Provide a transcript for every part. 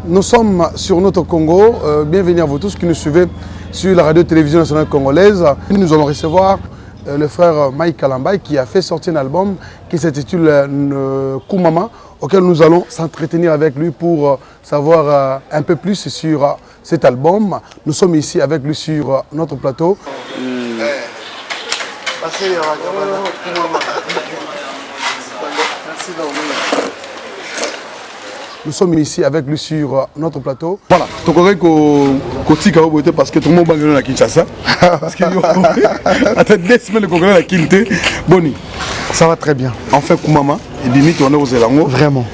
nous sommes sur notre Congo. Bienvenue à vous tous qui nous suivez sur la radio-télévision nationale congolaise. Nous allons recevoir le frère Mike Kalambay qui a fait sortir un album qui s'intitule Koumama, auquel nous allons s'entretenir avec lui pour savoir un peu plus sur cet album. Nous sommes ici avec lui sur notre plateau. Nous sommes ici avec lui sur notre plateau. Voilà, tu connais que parce que tout le monde est à Kinshasa. Parce qu'il y a 2 semaines qu'on est à Kinshasa. Boni. Ça va très bien. En fait, Koumama, et Dimi, tu es aux Zélango. Vraiment.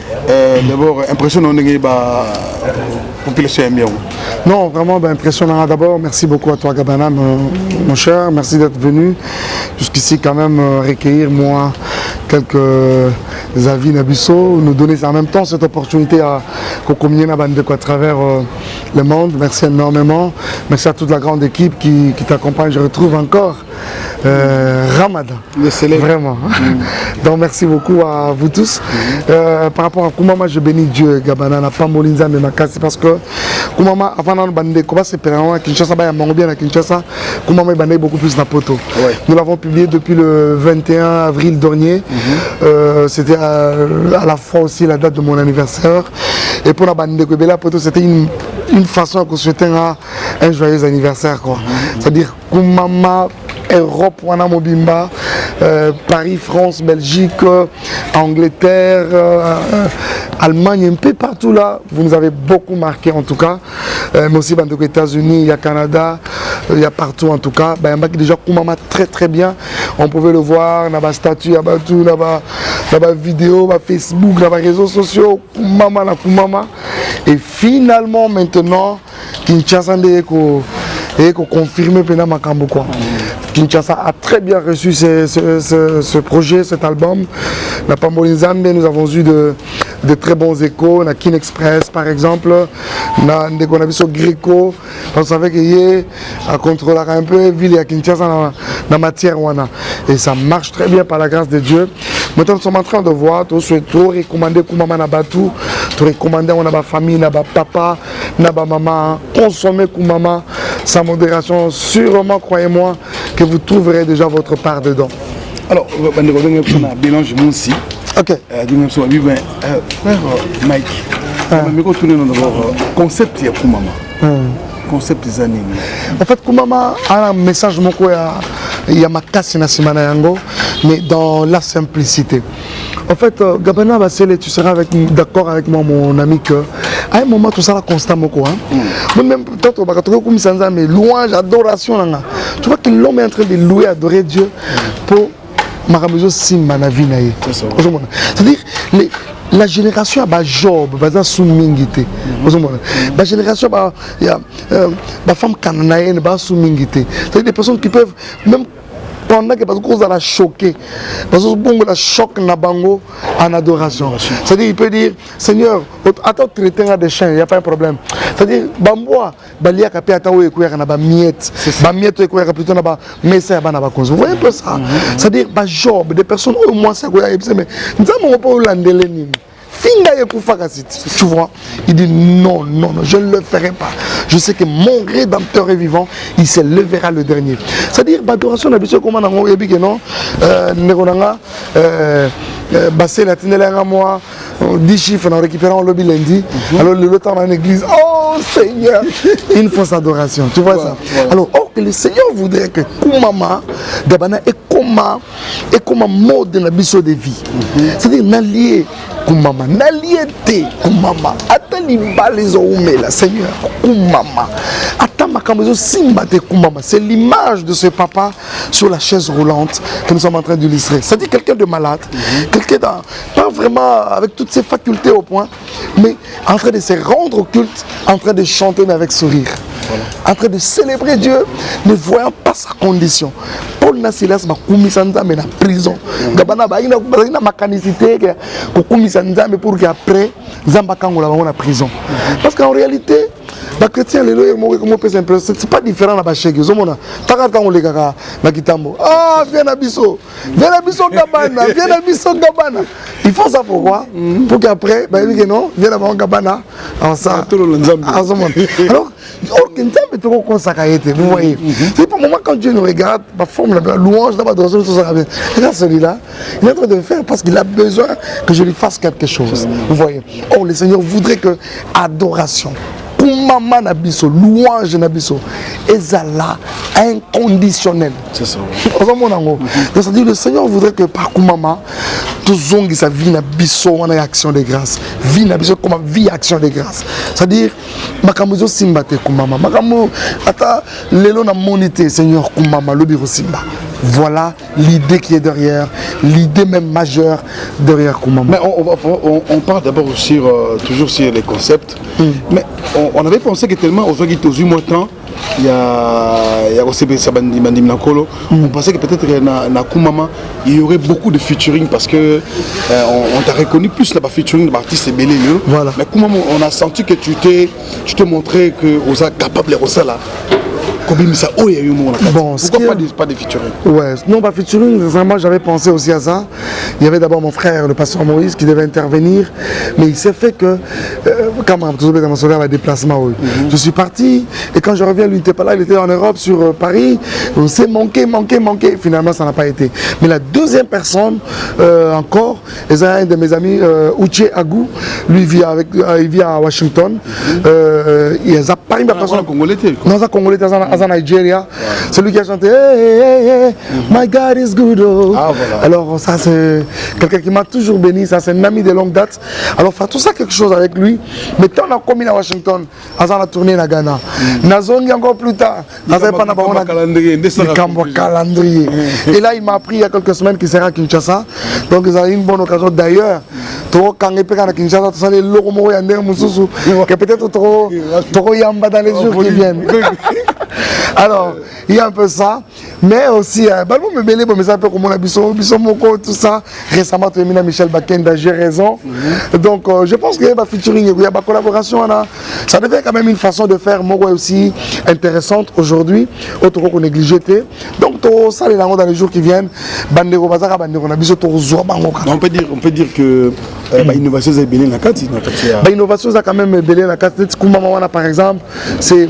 D'abord, impressionnant de la population. Non, vraiment impressionnant. D'abord, merci beaucoup à toi, Gabana, mon cher. Merci d'être venu jusqu'ici, quand même, recueillir, moi, quelques avis Nabisso, nous donner en même temps cette opportunité à communier à travers le monde. Merci énormément. Merci à toute la grande équipe qui t'accompagne. Je retrouve encore Ramadan. Le célèbre. Vraiment. Donc merci beaucoup à vous tous. Par rapport à Koumama, je bénis Dieu, Gabana, n'a pas Molinza, mais Makasi, parce que Koumama, avant de bande, comment c'est à Kinshasa, il y a bien à Kinshasa, Koumama est beaucoup plus na poto. Nous l'avons publié depuis le 21 avril dernier. C'était à la fois aussi la date de mon anniversaire. Et pour la bande de Kobela poto, c'était une façon de souhaiter un joyeux anniversaire. C'est-à-dire Koumama, Europe, Wana Mobimba, Paris, France, Belgique, Angleterre, Allemagne, un peu partout là, vous nous avez beaucoup marqué en tout cas. Mais aussi dans les États-Unis, il y a Canada, il y a partout en tout cas. Il y a déjà Koumama très très bien. On pouvait le voir, dans la statue, dans la vidéo, dans Facebook, dans les réseaux sociaux, Koumama, la Koumama. Et finalement maintenant, Kinshasa est confirmé pendant Makambo quoi. Kinshasa a très bien reçu ce projet, cet album. La Pambolinzambe, nous avons eu de très bons échos. La Kin Express par exemple, on a vu sur Greco, on savait qu'il y a contrôler un peu ville à Kinshasa dans la matière. Et ça marche très bien par la grâce de Dieu. Maintenant nous sommes en train de voir, tout recommander Koumama Nabatou, tout recommander on a ma famille, na papa, na maman, consommer Koumama sans modération, sûrement croyez-moi que vous trouverez déjà votre part dedans. Alors, on a mélange aussi. Ok. Frère Mike, je vais tourner d'abord concept de Koumama. Concept des animaux. En fait, Koumama a un message, il y a ma casse mais dans la simplicité. En fait, Gabana Bassele, tu seras d'accord avec moi, mon ami, que à un moment, tout ça va constamment. Moi-même, peut-être, mais louange, adoration. Tu vois que l'homme est en train de louer, adorer Dieu pour Maramuzo Simanavi. C'est-à-dire, la génération a Job, la génération a femme canadienne, c'est-à-dire des personnes qui peuvent même pendant que parce qu'on a choqué, parce qu'on a choc nabango en adoration. C'est-à-dire il peut dire Seigneur, attends traiter des chiens, il n'y a pas de problème. C'est-à-dire bamboa, balia kapé attends écouer na ba miette, ba miette écouer plutôt na ba messa ba na ba cause. Vous voyez un peu ça. C'est-à-dire ba Job, des personnes au moins ça quoi mais nous pas landele ni. Tu vois, il dit non, je ne le ferai pas. Je sais que mon rédempteur est vivant, il se lèvera le dernier. C'est-à-dire, l'adoration n'a pas dit comment on a dit que non, Bassé la tinelle moi, 10 chiffres en récupérant le lobby lundi. Alors le temps dans l'église, oh Seigneur, une fausse adoration. Tu vois ça? Alors, que le Seigneur voudrait que Koumama Gabana est comme un mode de la biseau de vie. C'est-à-dire, n'allier Koumama, n'allier te Koumama, attali les oumé la Seigneur Koumama, attama kamazo simba te Koumama. C'est l'image de ce papa sur la chaise roulante que nous sommes en train d'illustrer. C'est-à-dire quelqu'un de malade, quelqu'un pas vraiment avec toutes ses facultés au point, mais en train de se rendre au culte, en train de chanter mais avec sourire. En train de célébrer Dieu, ne voyant pas sa condition. Paul Nasilas m'a commis mais la prison. Gabana ba ina mécanicité que commis mais pour qu'après Zamba Kangola va la prison. Parce qu'en réalité, les chrétiens, c'est pas différent dans Bachek. Ah, viens à Bisso Gabana, viens à Bisso Gabana. Il faut ça pourquoi? Pour qu'après, non, viens à Gabana. Alors, ça, alors, vous voyez, c'est pour moi quand Dieu nous regarde, ma forme, la louange, la adoration, tout ça. Regarde celui-là, il est en train de le faire parce qu'il a besoin que je lui fasse quelque chose. Vous voyez. Oh, le Seigneur voudrait que adoration, Kumama Nabiso, louange Nabiso, ezala inconditionnel. C'est ça. Donc, c'est-à-dire le Seigneur voudrait que par Kumama, tout zongi sa vie Nabiso, on a action de grâce. Vie Nabiso, comme vie action de grâce. C'est-à-dire, Makamuzo Simbate Kumama, Makamu, ata lelo na monité, Seigneur Kumama, le biro Simba. Voilà l'idée qui est derrière, l'idée même majeure derrière Kumama. Mais on part d'abord toujours sur les concepts. Mais on avait pensé que tellement aux gens qui ont eu moins de temps, il y a aussi on pensait que peut-être na Kumama il y aurait beaucoup de featuring parce que on t'a reconnu plus là-bas featuring d'artistes et belé. Voilà. Mais Kumama on a senti que tu t'es montré que vous êtes capable de ça là. Bon, pourquoi pas de featuring? Ouais, non, pas featuring, vraiment j'avais pensé aussi à ça. Il y avait d'abord mon frère, le pasteur Moïse, qui devait intervenir, mais il s'est fait que, quand un déplacement, je suis parti, et quand je reviens, lui n'était pas là, il était en Europe, sur Paris, on s'est manqué, finalement ça n'a pas été. Mais la deuxième personne, encore, c'est un de mes amis, Uche Agou, lui il vit à Washington, il a pas une personne. Congolais, non, Congolais, à Nigeria, c'est lui qui a chanté My God is good. Oh. Ah, voilà. Alors ça c'est quelqu'un qui m'a toujours béni, ça c'est un ami de longue date. Alors faire tout ça quelque chose avec lui. Mais quand on a commis à Washington, on a tourné à Ghana. Nazongi encore plus tard, on a pas un calendrier. Et là il m'a appris il y a quelques semaines qu'il sera à Kinshasa. Donc ils ont eu une bonne occasion d'ailleurs. Quand il est à Kinshasa, tu sais les logos que peut-être trop yamba dans les jours qui viennent. Alors, il y a un peu ça, mais aussi, tout ça. Récemment, tu as mis Michel Bakenda, j'ai raison. Donc, je pense qu'il y a un featuring, il y a une collaboration. Ça devient quand même une façon de faire moi aussi intéressante aujourd'hui, autre qu'on négligé. Donc, ça, les langues dans les jours qui viennent, on peut dire que l'innovation est belle la carte. L'innovation est quand même belle la carte. Par exemple, c'est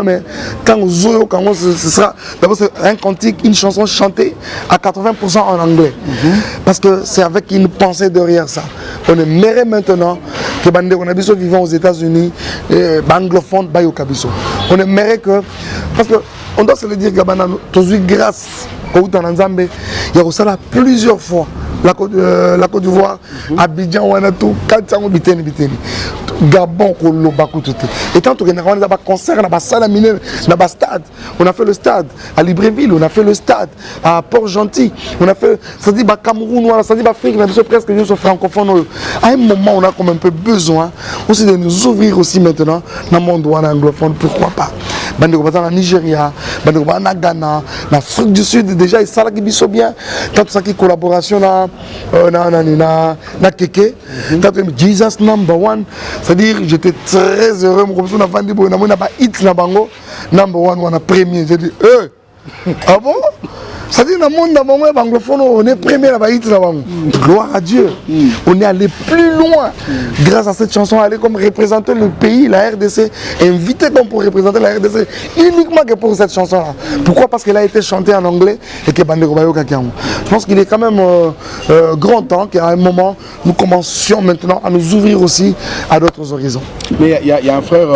mais quand ce sera d'abord un cantique, une chanson chantée à 80% en anglais. Parce que c'est avec une pensée derrière ça. On aimerait maintenant que Bande vivant aux États-Unis, anglophone, on aimerait que. Parce qu'on doit se le dire, Gabana, grâce au Tanzanzambe, il y a ça plusieurs fois. La Côte d'Ivoire, Abidjan, Wanatou, Katsango, Biteni. Gabon, Kolobakou, tout. Et tant qu'on a un concert, on a un stade. On a fait le stade à Libreville, on a fait le stade à Port-Gentil. On a fait, ça dit, Cameroun, ça dit, Afrique, on a presque nous francophones. À un moment, on a comme un peu besoin aussi de nous ouvrir aussi maintenant dans le monde anglophone. Pourquoi pas? Dans Nigeria, dans Ghana, dans l'Afrique du Sud, déjà, ils savent qu'ils sont bien. Tant ça qui collaboration na Keke, Jesus number one. C'est-à-dire, j'étais très heureux. On a vendu pour une hit na bango number one, on a premier. J'ai dit, ah bon? C'est-à-dire, dans le monde anglophone, on est premier là-bas, hit na bango. Gloire à Dieu. On est allé plus loin grâce à cette chanson, aller comme représenter le pays, la RDC, invité comme pour représenter la RDC, uniquement que pour cette chanson-là. Pourquoi? Parce qu'elle a été chantée en anglais et que Bandeko Bayo Kakiamou. Je pense qu'il est quand même grand temps qu'à un moment, nous commencions maintenant à nous ouvrir aussi à d'autres horizons. Mais il y a un frère,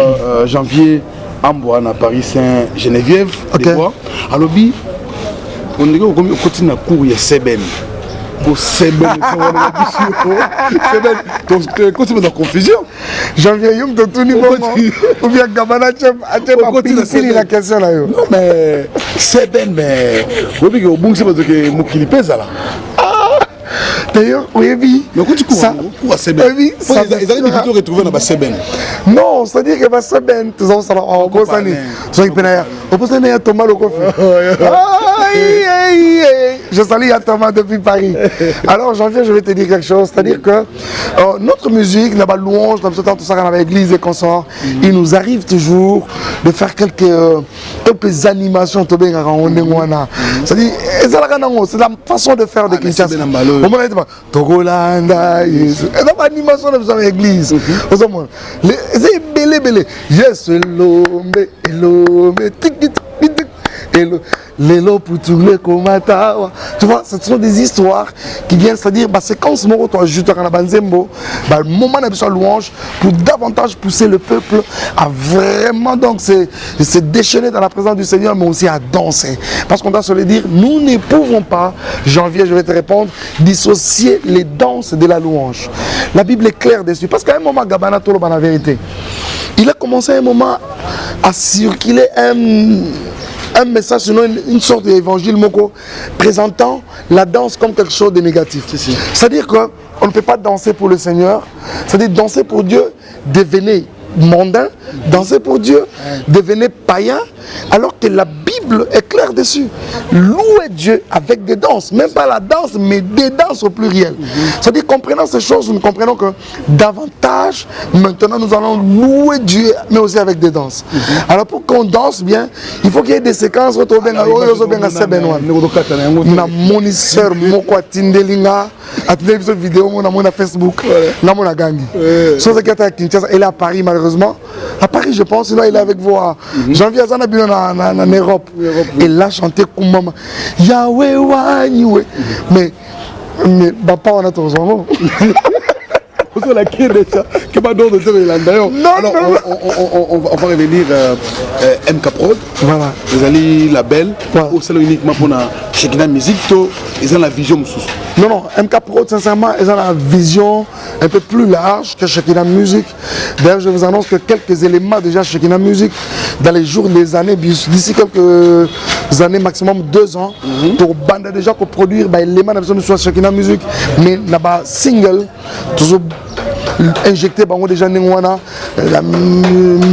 Janvier Amboine à Paris Saint-Geneviève, okay. À l'objet, on continue à courir, il y a Seben. Pour Seben, continue dans confusion. Janvier Yum de tout niveau. Ou bien Gabana a la question là. Non, mais Seben, mais. Vous voyez que c'est parce que Moukili pèse là. D'ailleurs, oui, mais quand tu cours, à Seben, oui, ils allaient plutôt retrouver dans Seben. Non, c'est-à-dire que Seben, tu sais, ça va en Bosnie. Tu sais, il y a Thomas le coffre. Je salue Thomas depuis Paris. Alors, janvier, je vais te dire quelque chose. C'est-à-dire que notre musique, la louange, tout ça dans l'église et consorts, il nous arrive toujours de faire quelques animations. C'est-à-dire, c'est la façon de faire de Kinshasa. Togolanda, c'est l'animation de l'église. C'est belé. Yes, l'homme, Lelo Poutoulé Komata. Tu vois, ce sont des histoires qui viennent, c'est-à-dire, séquence moro, toi, juste à la banzembo, le moment de la louange, pour davantage pousser le peuple à vraiment donc se déchaîner dans la présence du Seigneur, mais aussi à danser. Parce qu'on doit se le dire, nous ne pouvons pas, janvier, je vais te répondre, dissocier les danses de la louange. La Bible est claire dessus. Parce qu'à un moment, Gabana Tolo, la vérité, il a commencé à un moment à circuler un message, sinon une sorte d'évangile moko, présentant la danse comme quelque chose de négatif. C'est-à-dire qu'on ne peut pas danser pour le Seigneur, c'est-à-dire danser pour Dieu, devenez mondain, danser pour Dieu, devenez païen, alors que la Bible est claire dessus. Louer Dieu avec des danses, même pas la danse, mais des danses au pluriel. C'est-à-dire, comprenant ces choses, nous comprenons que davantage, maintenant, nous allons louer Dieu, mais aussi avec des danses. Alors, pour qu'on danse bien, il faut qu'il y ait des séquences. Na moniteur moko atindelinga atindeli biso vidéo na Facebook na mona gangi. Sans qui à Kinshasa, elle est à Paris malheureusement. À Paris je pense, sinon il est avec vous à janvier en Europe. Et là chanter comme maman. Yahweh wanywe. Mais papa on a ton son. On la qui déjà que pas d'autre d'ailleurs. Alors on va revenir MK Prod. Voilà. Vous allez label au salon uniquement pour la Shekinah Music, ils ont la vision sous. Non, MK Prod, sincèrement, ils ont la vision un peu plus large que Shekinah Music. D'ailleurs, je vous annonce que quelques éléments déjà Shekinah Music, dans les jours, les années, d'ici quelques années, maximum 2 ans, pour bande déjà pour produire les éléments de Shekinah Music, mais là-bas, single, toujours injecté déjà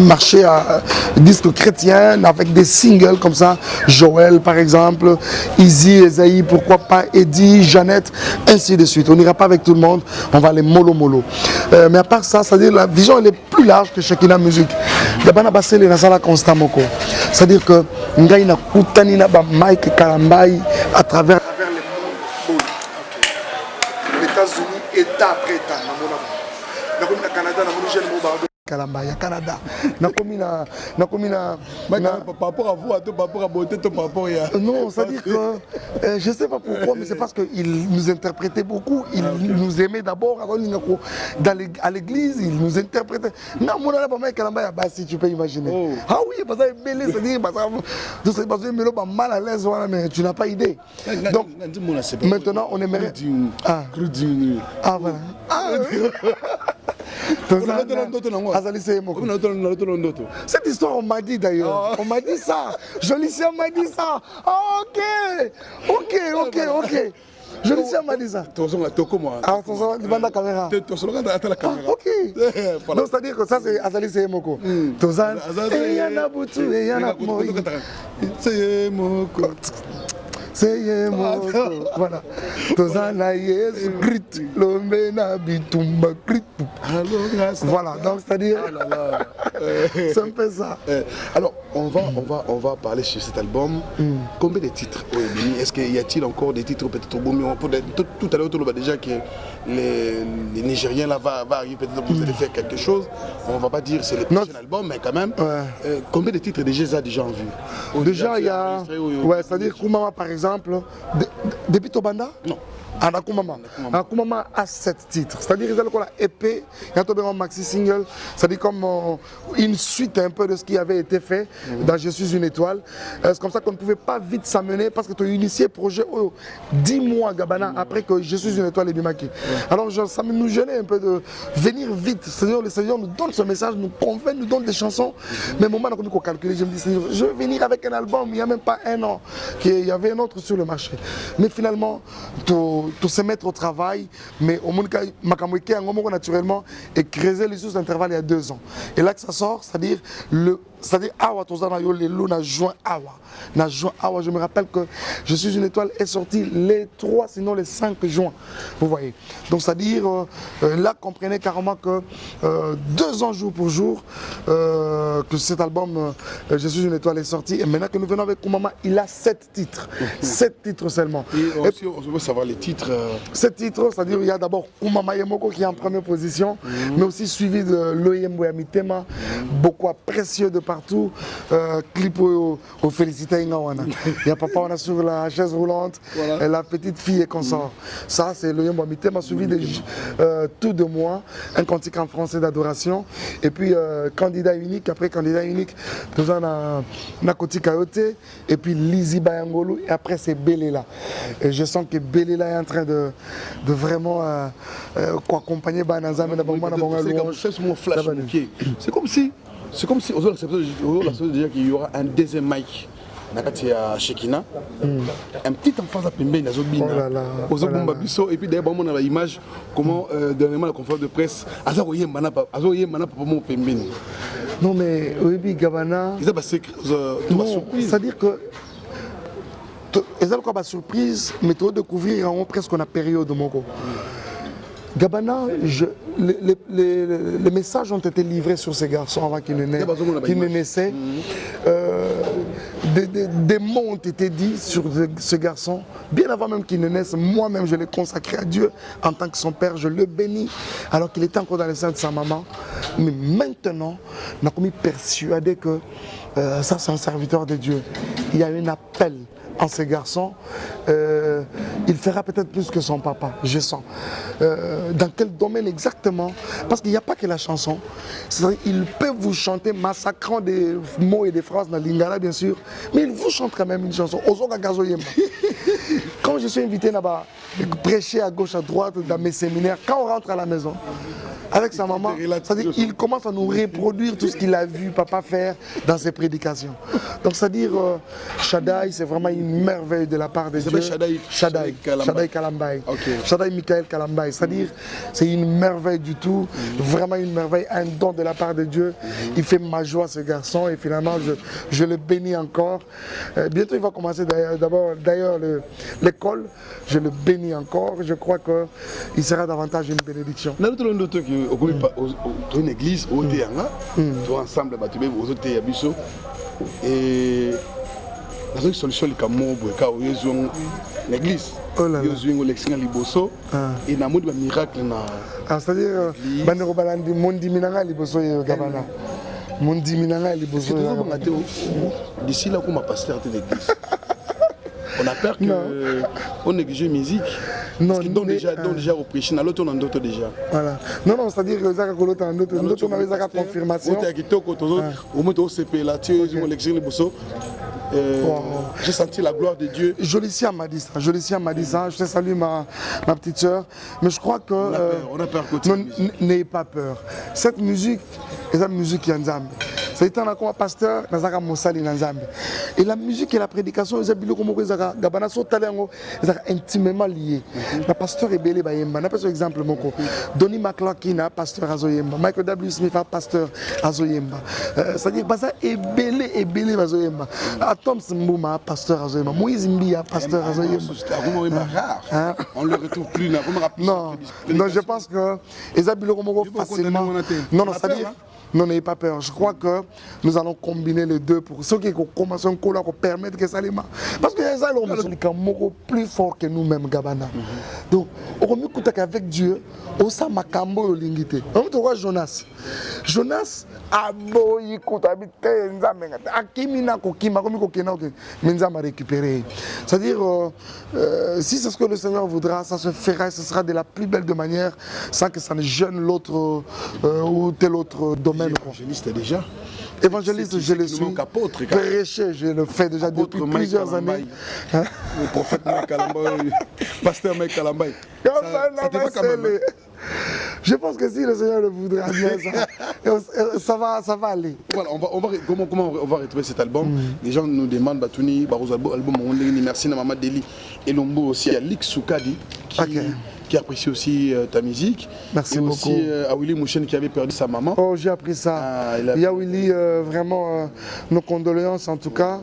marché à disques chrétiens avec des singles comme ça, Joël par exemple, Izzy, Esaïe, pourquoi pas Eddie, Jeannette, ainsi de suite. On n'ira pas avec tout le monde, on va aller mollo. Mais à part ça, c'est-à-dire la vision elle est plus large que Shekinah Music. D'abord, on a passé les nasala constamment. C'est-à-dire que Ngaï na Koutani na Mike Kalambai à travers le monde. Les États-Unis, État après État. Nakomi na Canada, na jeune Mobardé. Kalamba, ya Canada. Nakomi na par rapport à vous, par rapport à beauté, par rapport à... Non, c'est-à-dire que je ne sais pas pourquoi, mais c'est parce qu'il nous interprétait beaucoup. Il nous aimait d'abord. À l'église, il nous interprétait. Non, mon ami, pas Kalamba, si tu peux imaginer. Ah oui, parce que c'est c'est-à-dire parce que mal à l'aise, mais tu n'as pas idée. Donc, maintenant, on aimerait... Ah, voilà. Cette histoire, on m'a dit d'ailleurs. On m'a dit ça. Jolicien m'a dit ça. Ok. Jolicien m'a dit ça. La caméra. Ok. Donc, c'est-à-dire que ça, c'est Azali Seyemoko. Tozan. Eyana Boutou, Eyana Mori. Seyemoko. Voilà. Tozana Yesu Christ, l'Ombena Bitumba Christ. Voilà, donc c'est-à-dire. C'est un peu ça. Alors, on va parler sur cet album. Combien de titres est-ce qu'il y a-t-il encore des titres peut-être au bon moment? Tout à l'heure, on déjà que les Nigériens là va arriver, peut-être vous allez faire quelque chose. On va pas dire que c'est le prochain album, mais quand même. Combien de titres déjà en vue? Déjà, il y a. Ouais, c'est-à-dire Koumama par exemple. Depuis Tobanda? Non. Akumama a 7 titres. C'est-à-dire qu'il y a épée, il y a un maxi single. C'est-à-dire comme une suite un peu de ce qui avait été fait dans Je suis une étoile. C'est comme ça qu'on ne pouvait pas vite s'amener parce que tu as initié le projet 10 mois Gabana après que Je suis une étoile et Bimaki. Alors ça nous gênait un peu de venir vite. C'est-à-dire le Seigneur nous donne ce message, nous convainc, nous donne des chansons. Mais au moment où on calculé, je me dis Seigneur, je vais venir avec un album. Il n'y a même pas 1 an qu'il y avait un autre sur le marché. Mais finalement, tout se mettre au travail, mais au monde naturellement et creuser les sources d'intervalle il y a 2 ans. Et là que ça sort, c'est-à-dire c'est-à-dire Awa Tozana yo lelo na juin Awa. Na juin Awa, je me rappelle que Je suis une étoile est sorti les 3 sinon les 5 juin. Vous voyez. Donc c'est-à-dire là comprenez carrément que 2 ans jour pour jour que cet album Je suis une étoile est sorti et maintenant que nous venons avec Koumama, il a 7 titres. 7 titres seulement. Et aussi, on veut savoir les titres. 7 titres, c'est-à-dire il y a d'abord Koumama Yemoko qui est en première position, mais aussi suivi de Loyembo Yamitema, beaucoup précieux de partout. Clip au félicité Ingawana. Il y a papa on a sur la chaise roulante, voilà. La petite fille et consort. Ça c'est Loyembo Yamitema suivi de Tout de moi, un cantique en français d'adoration. Et puis candidat unique, après candidat unique, nous en a Nakoti Kayote, et puis Lizzy Bayangolu, et après c'est Belela. Et je sens que Belela est en train de vraiment accompagner Banazam et c'est comme si on a l'accepté déjà qu'il y aura un deuxième mic. Nakati à Shekina, un petit enfant à Pembe, et puis d'ailleurs, on a l'image comment dernièrement la conférence de presse, non mais oui, Gabana. C'est-à-dire que ils ont quoi surprise, mais tu vas découvrir en presque la période de Moko. Gabana, les messages ont été livrés sur ces garçons avant qu'ils ne naissaient. Des mots ont été dits sur ce garçon. Bien avant même qu'il ne naisse, moi-même je l'ai consacré à Dieu en tant que son père. Je le bénis alors qu'il était encore dans le sein de sa maman. Mais maintenant, on a comme persuadé que ça c'est un serviteur de Dieu. Il y a un appel en ces garçons. Il fera peut-être plus que son papa, je sens. Dans quel domaine exactement? Parce qu'il n'y a pas que la chanson. Il peut vous chanter massacrant des mots et des phrases dans l'Ingala, bien sûr, mais il vous chante quand même une chanson. Quand je suis invité là-bas, prêcher à gauche, à droite, dans mes séminaires, quand on rentre à la maison, avec sa maman, c'est-à-dire il commence à nous reproduire tout ce qu'il a vu papa faire dans ses prédications. Donc c'est-à-dire Shaddai, c'est vraiment une merveille de la part de Dieu. Shaddai Kalambai. Okay. Shaddai Michael Kalambai. C'est-à-dire c'est une merveille du tout, vraiment une merveille, un don de la part de Dieu. Il fait ma joie ce garçon et finalement je le bénis encore. Bientôt il va commencer d'ailleurs l'école. Je le bénis encore. Je crois qu'il sera davantage une bénédiction. Une église au Théanga, tout ensemble, et dans une solution, il y a l'église. Et dans le miracle, c'est-à-dire, d'ici là, comme pasteur de l'église. On a peur qu'on néglige la musique. Parce qu'ils donnent déjà au prêcher, l'autre on en d'autres déjà. Voilà. Non, c'est-à-dire que l'autre on a d'autres confirmation. J'ai senti la gloire de Dieu. Jolicia m'a dit ça, je te salue ma petite soeur. Mais je crois que... On a peur. N'ayez pas peur. Cette musique est une musique qui est en Zambie. C'est un pasteur et la musique et la prédication ils sont intimement liés. Le pasteur est belé bayemba. Na par exemple moko Donny McClarkin pasteur azoyemba, Michael W. Smith pasteur azoyemba. C'est-à-dire baza est belé azoyemba. Tom Simbouma pasteur azoyemba, Moïse Mbia pasteur azoyemba. On le retrouve plus là. Non, je pense que Isabelle Komoko facilement. Non, c'est-à-dire non, n'ayez pas peur. Je crois que nous allons combiner les deux pour ceux qui commencent un cola pour permettre que ça les marche. Parce que les gens sont plus forts que nous-mêmes, Gabana. Donc, on va écouter qu'avec Dieu, on s'en makambo au lingité. On va Jonas. Jonas a beau écouter, Akimina kokima, comme kokina, Menza m'a récupéré. C'est-à-dire, si c'est ce que le Seigneur voudra, ça se fera, ce sera de la plus belle de manière, sans que ça ne gêne l'autre ou tel autre domaine. Évangéliste déjà. Évangéliste, je le suis. Prêcher, je le fais déjà depuis plusieurs années. Le prophète Mike Kalambai, pasteur Mike Kalambai. Je pense que si le Seigneur le voudra bien, ça va aller. Voilà, comment on va retrouver cet album? Les gens nous demandent Batouni, Barouz album, merci à Maman Deli et Lombo aussi à Lik Soukadi qui qui apprécie aussi ta musique. Merci et beaucoup. Aussi à Willy Mouchen qui avait perdu sa maman. Oh, j'ai appris ça. Il y a Willy, vraiment, nos condoléances en tout cas.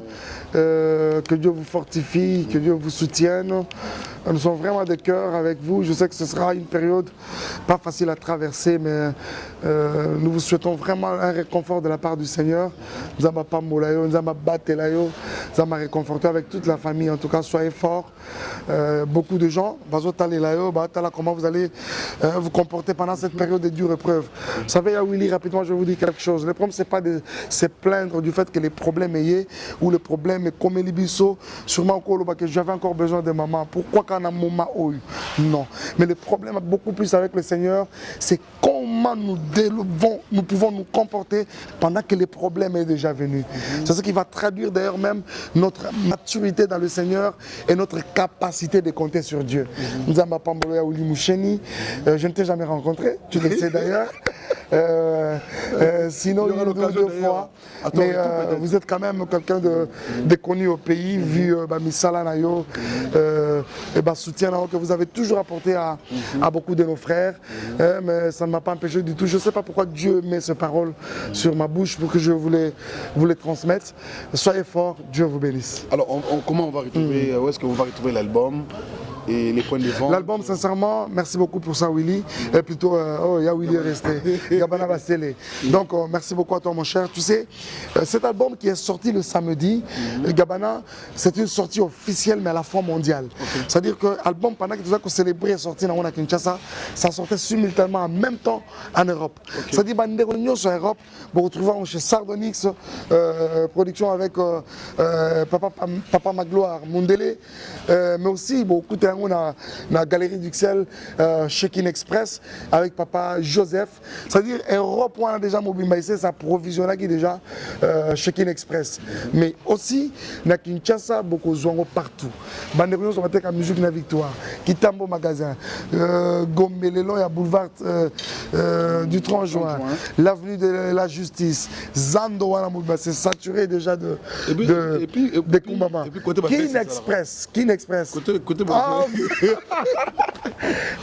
Que Dieu vous fortifie, que Dieu vous soutienne. Nous sommes vraiment de cœur avec vous. Je sais que ce sera une période pas facile à traverser, mais nous vous souhaitons vraiment un réconfort de la part du Seigneur. Nous allons pas moulayo, nous allons battre layo, nous allons réconforter avec toute la famille. En tout cas, soyez forts. Beaucoup de gens, comment vous allez vous comporter pendant cette période de dure épreuve. Vous savez, à Willy, rapidement, je vais vous dire quelque chose. Le problème, c'est pas de se plaindre du fait que les problèmes ayez ou le problème est comme les bisous. Sûrement, que j'avais encore besoin de maman. Pourquoi quand on a un moment où non. Mais le problème beaucoup plus avec le Seigneur, c'est comment nous pouvons nous comporter pendant que le problème est déjà venu. C'est ce qui va traduire d'ailleurs même notre maturité dans le Seigneur et notre capacité de compter sur Dieu. Nous avons Pamboloya Willy Moucheni. Je ne t'ai jamais rencontré, tu le sais d'ailleurs. Sinon, il y a deux fois. Mais vous êtes quand même quelqu'un de connu au pays, vu Misala Nayo, soutien que vous avez toujours apporté à beaucoup de nos frères. Mais ça ne m'a pas empêché du tout. Je ne sais pas pourquoi Dieu met ces paroles sur ma bouche pour que je vous les transmette. Soyez forts, Dieu vous bénisse. Alors, comment on va retrouver, où est-ce que vous va retrouver l'album et les points de vente? L'album, sincèrement, merci beaucoup pour ça, Willy. Plutôt, il y a Willy est resté. Gabana va sceller. Donc, merci beaucoup à toi, mon cher. Tu sais, cet album qui est sorti le samedi, Gabana, c'est une sortie officielle, mais à la fois mondiale. C'est-à-dire que l'album, pendant que tu as célébré, est sorti dans Kinshasa, ça sortait simultanément en même temps en Europe. C'est-à-dire que nous sommes sur Europe, vous retrouvez chez Sardonyx, production avec Papa Magloire, Mundele, mais aussi beaucoup de la galerie d'Uxelles, Shekin Express avec Papa Joseph. C'est-à-dire Europe, on a déjà mobilisé sa provisionnaire qui est déjà Shekin Express. Mais aussi, na Kinshasa, beaucoup de partout. Banderillon sur la musique na Victoire, Kitambo Magasin, Gombelelo, il y a boulevard du 30 juin, l'avenue de la Justice, Zando, c'est saturé déjà de Kumbama. Kin Express, Kin Express.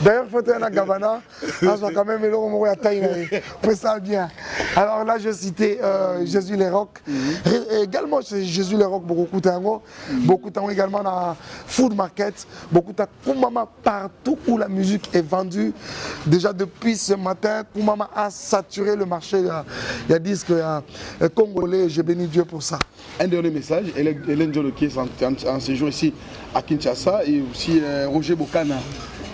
D'ailleurs, il faut être un Gabana, quand même, il ça bien. Alors là, je citais Jésus les Rocs. Également, c'est Jésus les Rocs, beaucoup de temps également dans Food Market, beaucoup de Koumama partout où la musique est vendue. Déjà depuis ce matin, Koumama a saturé le marché. Il y a disques congolais, j'ai béni Dieu pour ça. Un dernier message, Hélène Diolo qui est en séjour ici à Kinshasa et aussi Roger Bokana,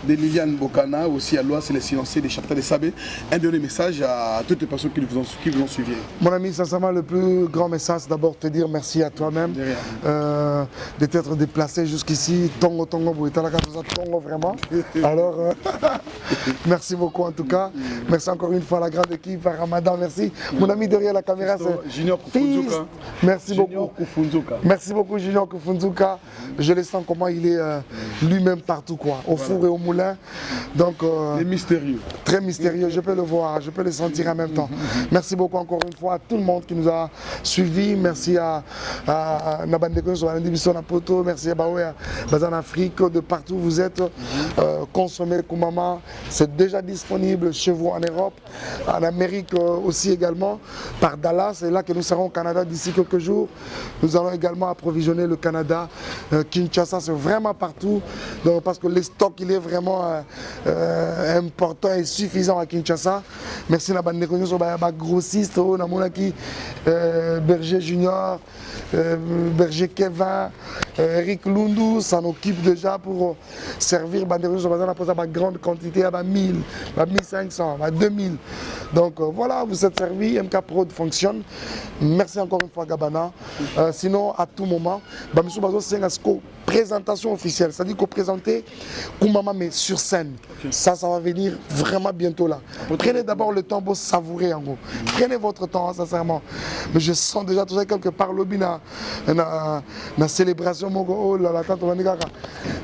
de Liliane Bokana, aussi à l'Ouest, les silencieux des Chapters de Sabé. Un dernier message à toutes les personnes qui vous ont suivi. Mon ami, sincèrement, le plus grand message, c'est d'abord te dire merci à toi-même de t'être déplacé jusqu'ici. Tongo, vraiment. Alors, merci beaucoup en tout cas. Merci encore une fois à la grande équipe, à Ramadan, merci. Mon ami derrière la caméra, c'est Junior Kufunzuka. Merci beaucoup. Merci beaucoup, Junior Kufunzuka. Je le sens comment il est lui-même partout, quoi, au four et au moulin. Donc, mystérieux. Très mystérieux, je peux le voir, je peux le sentir en même temps. Merci beaucoup encore une fois à tout le monde qui nous a suivis. Merci à Nabandeko sur la Poto, merci à Baoué, en Afrique, de partout où vous êtes. Consommez le Koumama, c'est déjà disponible chez vous en Europe, en Amérique aussi également, par Dallas. C'est là que nous serons au Canada d'ici quelques jours. Nous allons également approvisionner le Canada. Kinshasa, c'est vraiment partout, donc, parce que le stock il est vraiment important et suffisant à Kinshasa. Merci à Bandeko sur les grossistes, Berger Junior, Berger Kevin, Eric Lundu s'en occupe déjà pour servir Bandeko sur la grande quantité à 1000, à 1500, à 2000. Donc voilà, vous êtes servi, MK Prod fonctionne. Merci encore une fois Gabana. Sinon, à tout moment, c'est une présentation officielle, c'est-à-dire qu'on présenter Koumama mais sur scène. Ça va venir vraiment bientôt là. Prenez d'abord le temps pour savourer en gros. Prenez votre temps, sincèrement. Mais je sens déjà tout ça quelque part lobby na célébration oh là là quand on va dire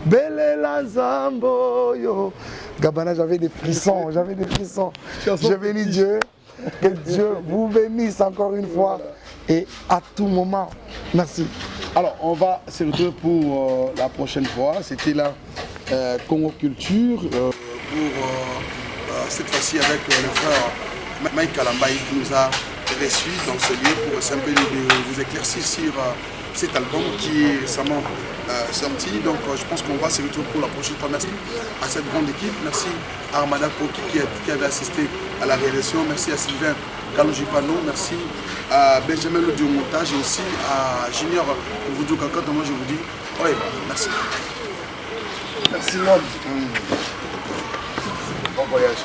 Belela Zambo yo. Gabana, j'avais des frissons, Je bénis Dieu, que Dieu vous bénisse encore une fois et à tout moment. Merci. Alors, on va se retrouver pour la prochaine fois. C'était la Congo Culture. pour cette fois-ci avec le frère Mike Kalambaye qui nous a reçus dans ce lieu pour simplement vous éclaircir sur cet album qui est récemment sorti. Donc je pense qu'on va se retrouver pour la prochaine fois. Merci à cette grande équipe. Merci à Armada Koki qui avait assisté à la réalisation. Merci à Sylvain Kalojipano. Merci à Benjamin Le du montage et aussi à Junior Kouvoudou Kaka. Moi je vous dis oui, merci. Merci Mom. Bon voyage.